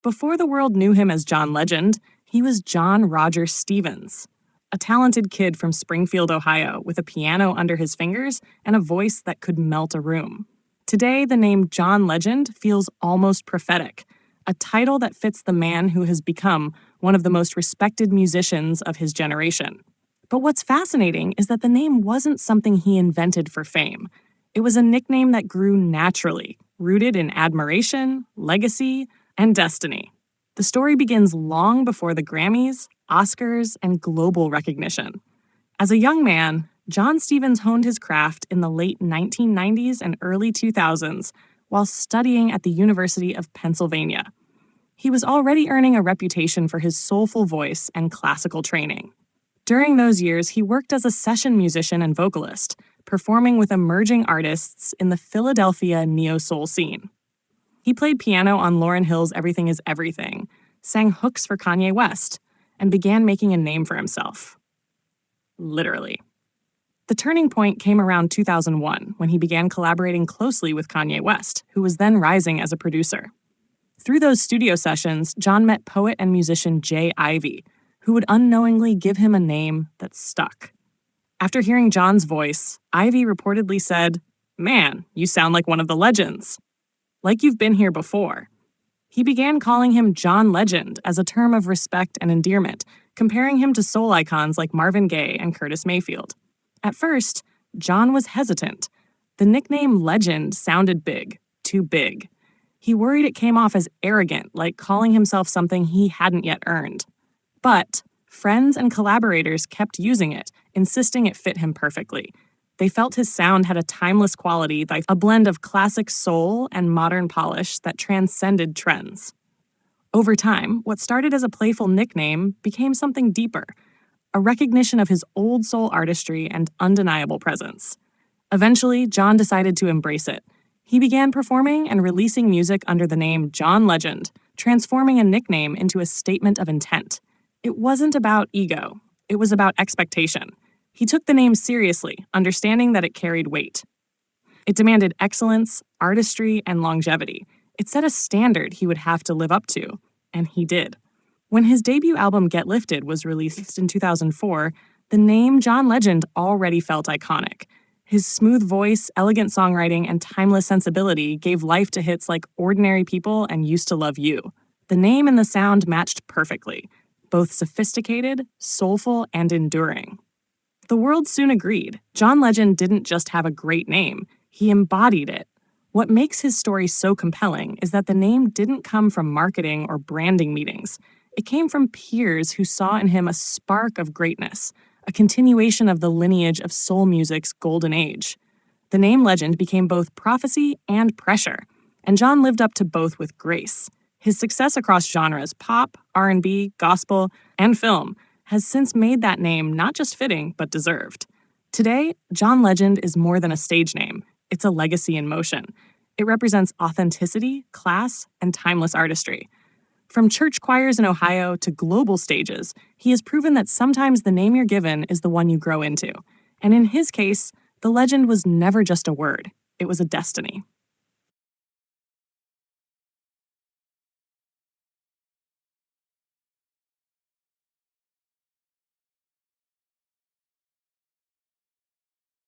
Before the world knew him as John Legend, he was John Roger Stevens, a talented kid from Springfield, Ohio, with a piano under his fingers and a voice that could melt a room. Today, the name John Legend feels almost prophetic, a title that fits the man who has become one of the most respected musicians of his generation. But what's fascinating is that the name wasn't something he invented for fame. It was a nickname that grew naturally, rooted in admiration, legacy, and destiny. The story begins long before the Grammys, Oscars, and global recognition. As a young man, John Stevens honed his craft in the late 1990s and early 2000s while studying at the University of Pennsylvania. He was already earning a reputation for his soulful voice and classical training. During those years, he worked as a session musician and vocalist, performing with emerging artists in the Philadelphia neo-soul scene. He played piano on Lauryn Hill's Everything is Everything, sang hooks for Kanye West, and began making a name for himself. Literally. The turning point came around 2001, when he began collaborating closely with Kanye West, who was then rising as a producer. Through those studio sessions, John met poet and musician Jay Ivey, who would unknowingly give him a name that stuck. After hearing John's voice, Ivey reportedly said, "Man, you sound like one of the legends. Like you've been here before." He began calling him John Legend as a term of respect and endearment, comparing him to soul icons like Marvin Gaye and Curtis Mayfield. At first, John was hesitant. The nickname Legend sounded big, too big. He worried it came off as arrogant, like calling himself something he hadn't yet earned. But friends and collaborators kept using it, insisting it fit him perfectly. They felt his sound had a timeless quality, like a blend of classic soul and modern polish that transcended trends. Over time, what started as a playful nickname became something deeper, a recognition of his old soul artistry and undeniable presence. Eventually, John decided to embrace it. He began performing and releasing music under the name John Legend, transforming a nickname into a statement of intent. It wasn't about ego. It was about expectation. He took the name seriously, understanding that it carried weight. It demanded excellence, artistry, and longevity. It set a standard he would have to live up to, and he did. When his debut album Get Lifted was released in 2004, the name John Legend already felt iconic. His smooth voice, elegant songwriting, and timeless sensibility gave life to hits like Ordinary People and Used to Love You. The name and the sound matched perfectly, both sophisticated, soulful, and enduring. The world soon agreed. John Legend didn't just have a great name, he embodied it. What makes his story so compelling is that the name didn't come from marketing or branding meetings. It came from peers who saw in him a spark of greatness, a continuation of the lineage of soul music's golden age. The name Legend became both prophecy and pressure, and John lived up to both with grace. His success across genres, pop, R&B, gospel, and film, has since made that name not just fitting, but deserved. Today, John Legend is more than a stage name. It's a legacy in motion. It represents authenticity, class, and timeless artistry. From church choirs in Ohio to global stages, he has proven that sometimes the name you're given is the one you grow into. And in his case, the legend was never just a word. It was a destiny.